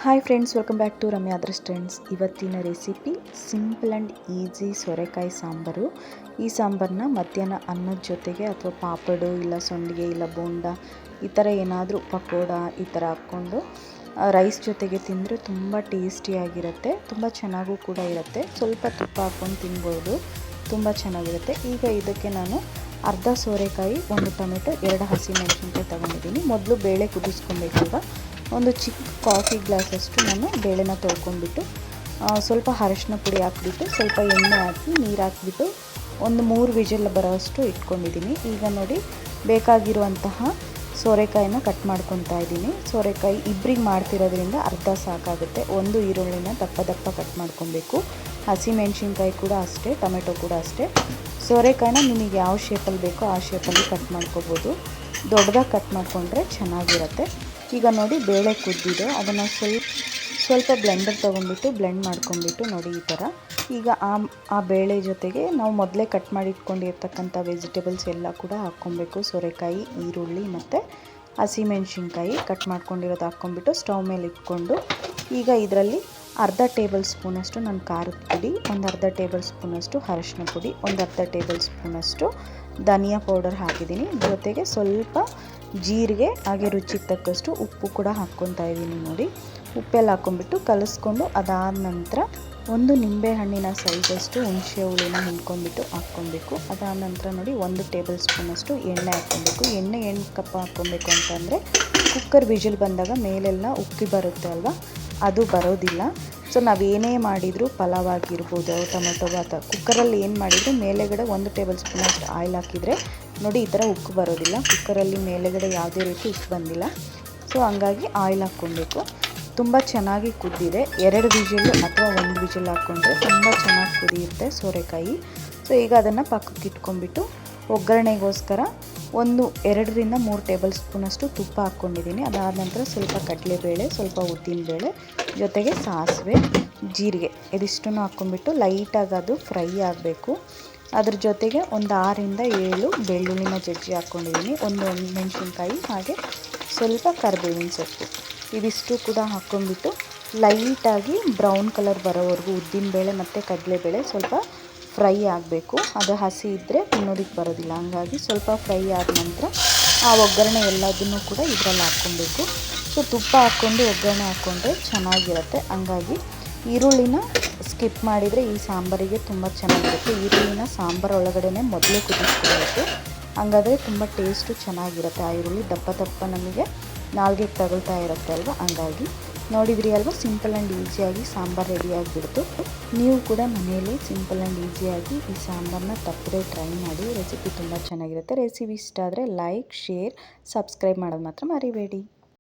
Hi friends, welcome back to Ramya others trends. ಇವತ್ತಿನ recipe simple and easy ಸೋರೆಕಾಯಿ ಸಾಂಬಾರು. ಈ ಸಾಂಬಾರನ್ನ ಮಧ್ಯಾಹ್ನ ಅನ್ನದ ಜೊತೆಗೆ ಅಥವಾ ಪಾಪಡು ಇಲ್ಲ ಸಂಡಿಗೆ ಇಲ್ಲ ಬೋಂಡ ಈ ಥರ ಏನಾದರೂ ಪಕೋಡ ಈ ಥರ ಹಾಕ್ಕೊಂಡು ರೈಸ್ ಜೊತೆಗೆ ತಿಂದರೆ ತುಂಬ ಟೇಸ್ಟಿಯಾಗಿರುತ್ತೆ, ತುಂಬ ಚೆನ್ನಾಗೂ ಕೂಡ ಇರುತ್ತೆ. ಸ್ವಲ್ಪ ತುಪ್ಪ ಹಾಕ್ಕೊಂಡು ತಿನ್ಬೋದು, ತುಂಬ ಚೆನ್ನಾಗಿರುತ್ತೆ. ಈಗ ಇದಕ್ಕೆ ನಾನು ಅರ್ಧ ಸೋರೆಕಾಯಿ, 1 ಟೊಮೆಟೊ, 2 ಹಸಿಮೆಣಸಿನ್ಕಾಯಿ ತೊಗೊಂಡಿದ್ದೀನಿ. ಮೊದಲು ಬೇಳೆ ಕುದಿಸ್ಕೊಬೇಕಲ್ವ, ಒಂದು ಚಿಕ್ಕ ಕಾಫಿ ಗ್ಲಾಸಷ್ಟು ನಾನು ಬೇಳೆನ ತೊಳ್ಕೊಂಡ್ಬಿಟ್ಟು ಸ್ವಲ್ಪ ಅರಶಿನ ಪುಡಿ ಹಾಕ್ಬಿಟ್ಟು ಸ್ವಲ್ಪ ಎಣ್ಣೆ ಹಾಕಿ ನೀರು ಹಾಕ್ಬಿಟ್ಟು ಒಂದು 3 ವಿಜಿಲ್ ಬರೋಷ್ಟು ಇಟ್ಕೊಂಡಿದ್ದೀನಿ. ಈಗ ನೋಡಿ, ಬೇಕಾಗಿರುವಂತಹ ಸೋರೆಕಾಯಿನ ಕಟ್ ಮಾಡ್ಕೊತಾ ಇದ್ದೀನಿ. ಸೋರೆಕಾಯಿ ಇಬ್ಬರಿಗೆ ಮಾಡ್ತಿರೋದ್ರಿಂದ ಅರ್ಧ ಸಾಕಾಗುತ್ತೆ. ಒಂದು ಈರುಳ್ಳಿನ ದಪ್ಪ ದಪ್ಪ ಕಟ್ ಮಾಡ್ಕೊಬೇಕು. ಹಸಿಮೆಣ್ಸಿನ್ಕಾಯಿ ಕೂಡ ಅಷ್ಟೇ, ಟೊಮೆಟೊ ಕೂಡ ಅಷ್ಟೇ. ಸೋರೆಕಾಯಿನ ನಿಮಗೆ ಯಾವ ಶೇಪಲ್ಲಿ ಬೇಕೋ ಆ ಶೇಪಲ್ಲಿ ಕಟ್ ಮಾಡ್ಕೋಬೋದು. ದೊಡ್ಡದಾಗಿ ಕಟ್ ಮಾಡಿಕೊಂಡ್ರೆ ಚೆನ್ನಾಗಿರುತ್ತೆ. ಈಗ ನೋಡಿ, ಬೇಳೆ ಕುದ್ದಿದೆ, ಅದನ್ನು ಸ್ವಲ್ಪ ಬ್ಲೆಂಡರ್ ತೊಗೊಂಡ್ಬಿಟ್ಟು ಬ್ಲೆಂಡ್ ಮಾಡ್ಕೊಂಡ್ಬಿಟ್ಟು ನೋಡಿ ಈ ಥರ. ಈಗ ಆ ಬೇಳೆ ಜೊತೆಗೆ ನಾವು ಮೊದಲೇ ಕಟ್ ಮಾಡಿ ಇಟ್ಕೊಂಡಿರ್ತಕ್ಕಂಥ ವೆಜಿಟೇಬಲ್ಸ್ ಎಲ್ಲ ಕೂಡ ಹಾಕ್ಕೊಬೇಕು. ಸೋರೆಕಾಯಿ, ಈರುಳ್ಳಿ ಮತ್ತು ಹಸಿಮೆಣ್ಸಿನ್ಕಾಯಿ ಕಟ್ ಮಾಡ್ಕೊಂಡಿರೋದು ಹಾಕ್ಕೊಂಡ್ಬಿಟ್ಟು ಸ್ಟವ್ ಮೇಲೆ ಇಟ್ಕೊಂಡು, ಈಗ ಇದರಲ್ಲಿ ಅರ್ಧ ಟೇಬಲ್ ಸ್ಪೂನಷ್ಟು ನಾನು ಖಾರದ ಪುಡಿ, ಒಂದು ಅರ್ಧ ಟೇಬಲ್ ಸ್ಪೂನಷ್ಟು ಅರಶಿನ ಪುಡಿ, ಒಂದು ಅರ್ಧ ಟೇಬಲ್ ಸ್ಪೂನಷ್ಟು ಧನಿಯಾ ಪೌಡರ್ ಹಾಕಿದ್ದೀನಿ. ಜೊತೆಗೆ ಸ್ವಲ್ಪ ಜೀರಿಗೆ, ಹಾಗೆ ರುಚಿಗೆ ತಕ್ಕಷ್ಟು ಉಪ್ಪು ಕೂಡ ಹಾಕ್ಕೊತಾ ಇದ್ದೀನಿ. ನೋಡಿ, ಉಪ್ಪೆಲ್ಲ ಹಾಕ್ಕೊಂಡ್ಬಿಟ್ಟು ಕಲಿಸ್ಕೊಂಡು ಅದಾದ ನಂತರ ಒಂದು ನಿಂಬೆ ಹಣ್ಣಿನ ಸೈಜಷ್ಟು ಹುಣಸೆ ಹುಳಿನ ಹಿಂಡ್ಕೊಂಡ್ಬಿಟ್ಟು ಹಾಕ್ಕೊಬೇಕು. ಅದಾದ ನಂತರ ನೋಡಿ, 1 ಟೇಬಲ್ ಸ್ಪೂನಷ್ಟು ಎಣ್ಣೆ ಹಾಕ್ಕೊಬೇಕು. ಎಣ್ಣೆ ಕಪ್ ಹಾಕ್ಕೊಬೇಕು ಅಂತಂದರೆ ಕುಕ್ಕರ್ ವಿಜಿಲ್ ಬಂದಾಗ ಮೇಲೆಲ್ಲ ಉಕ್ಕಿ ಬರುತ್ತೆ ಅಲ್ವಾ, ಅದು ಬರೋದಿಲ್ಲ. ಸೊ ನಾವೇನೇ ಮಾಡಿದರೂ ಪಲಾವ್ ಆಗಿರ್ಬೋದು, ಟೊಮೆಟೊ ಬಾತ್, ಕುಕ್ಕರಲ್ಲಿ ಏನು ಮಾಡಿದರೂ ಮೇಲೆಗಡೆ 1 ಟೇಬಲ್ ಸ್ಪೂನಷ್ಟು ಆಯಿಲ್ ಹಾಕಿದರೆ ನೋಡಿ ಈ ಥರ ಉಕ್ಕು ಬರೋದಿಲ್ಲ. ಕುಕ್ಕರಲ್ಲಿ ಮೇಲೆಗಡೆ ಯಾವುದೇ ರೀತಿ ಉಕ್ಕು ಬಂದಿಲ್ಲ. ಸೊ ಹಂಗಾಗಿ ಆಯಿಲ್ ಹಾಕ್ಕೊಬೇಕು. ತುಂಬ ಚೆನ್ನಾಗಿ ಕುದ್ದಿದೆ. 2 ವಿಜಿಲ್ ಅಥವಾ 1 ವಿಜಿಲ್ ಹಾಕ್ಕೊಂಡ್ರೆ ತುಂಬ ಚೆನ್ನಾಗಿ ಕುದಿಯುತ್ತೆ ಸೋರೆಕಾಯಿ. ಸೊ ಈಗ ಅದನ್ನು ಪಕ್ಕಕ್ಕೆ ಇಟ್ಕೊಂಡ್ಬಿಟ್ಟು ಒಗ್ಗರಣೆಗೋಸ್ಕರ 2 ರಿಂದ 3 ಟೇಬಲ್ ಸ್ಪೂನಷ್ಟು ತುಪ್ಪ ಹಾಕ್ಕೊಂಡಿದ್ದೀನಿ. ಅದಾದ ನಂತರ ಸ್ವಲ್ಪ ಕಡಲೆಬೇಳೆ, ಸ್ವಲ್ಪ ಉದ್ದಿನಬೇಳೆ, ಜೊತೆಗೆ ಸಾಸಿವೆ, ಜೀರಿಗೆ ಇದಿಷ್ಟನ್ನು ಹಾಕ್ಕೊಂಡ್ಬಿಟ್ಟು ಲೈಟಾಗಿ ಅದು ಫ್ರೈ ಆಗಬೇಕು. ಅದ್ರ ಜೊತೆಗೆ ಒಂದು 6 ರಿಂದ 7 ಬೆಳ್ಳುಳ್ಳಿನ ಜಜ್ಜಿ ಹಾಕ್ಕೊಂಡಿದ್ದೀನಿ, ಒಂದು ಮೆಣಸಿನ್ಕಾಯಿ, ಹಾಗೆ ಸ್ವಲ್ಪ ಕರಿಬೇವಿನ ಸೊಪ್ಪು ಇದಿಷ್ಟು ಕೂಡ ಹಾಕ್ಕೊಂಡ್ಬಿಟ್ಟು ಲೈಟಾಗಿ ಬ್ರೌನ್ ಕಲರ್ ಬರೋವರೆಗೂ ಉದ್ದಿನಬೇಳೆ ಮತ್ತು ಕಡಲೆಬೇಳೆ ಸ್ವಲ್ಪ ಫ್ರೈ ಆಗಬೇಕು. ಅದು ಹಸಿ ಇದ್ದರೆ ತಿನ್ನೋದಕ್ಕೆ ಬರೋದಿಲ್ಲ. ಹಂಗಾಗಿ ಸ್ವಲ್ಪ ಫ್ರೈ ಆದ ನಂತರ ಆ ಒಗ್ಗರಣೆ ಎಲ್ಲದನ್ನು ಕೂಡ ಇದರಲ್ಲಿ ಹಾಕ್ಕೊಬೇಕು. ಸೊ ತುಪ್ಪ ಹಾಕ್ಕೊಂಡು ಒಗ್ಗರಣೆ ಹಾಕ್ಕೊಂಡ್ರೆ ಚೆನ್ನಾಗಿರುತ್ತೆ. ಹಂಗಾಗಿ ಈರುಳ್ಳಿನ ಸ್ಕಿಪ್ ಮಾಡಿದರೆ ಈ ಸಾಂಬಾರಿಗೆ ತುಂಬ ಚೆನ್ನಾಗಿರುತ್ತೆ. ಈರುಳ್ಳಿನ ಸಾಂಬಾರು ಒಳಗಡೆ ಮೊದಲೇ ಕುದಿಸ್ಕೊಬೇಕು, ಹಂಗಾದರೆ ತುಂಬ ಟೇಸ್ಟು ಚೆನ್ನಾಗಿರುತ್ತೆ. ಆ ಈರುಳ್ಳಿ ದಪ್ಪ ದಪ್ಪ ನಮಗೆ ನಾಲ್ಗೆಗೆ ತಗೊಳ್ತಾ ಇರುತ್ತೆ ಅಲ್ವ. ಹಂಗಾಗಿ ನೋಡಿದ್ರಿ ಅಲ್ವಾ, ಸಿಂಪಲ್ ಆ್ಯಂಡ್ ಈಸಿಯಾಗಿ ಸಾಂಬಾರು ರೆಡಿಯಾಗಿಬಿಡ್ತು. ನೀವು ಕೂಡ ಮನೆಯಲ್ಲಿ ಸಿಂಪಲ್ ಆ್ಯಂಡ್ ಈಸಿಯಾಗಿ ಈ ಸಾಂಬಾರನ್ನ ತಪ್ಪದೆ ಟ್ರೈ ಮಾಡಿ. ರೆಸಿಪಿ ತುಂಬ ಚೆನ್ನಾಗಿರುತ್ತೆ. ರೆಸಿಪಿ ಇಷ್ಟ ಆದರೆ ಲೈಕ್, ಶೇರ್, ಸಬ್ಸ್ಕ್ರೈಬ್ ಮಾಡೋದು ಮಾತ್ರ ಮರಿಬೇಡಿ.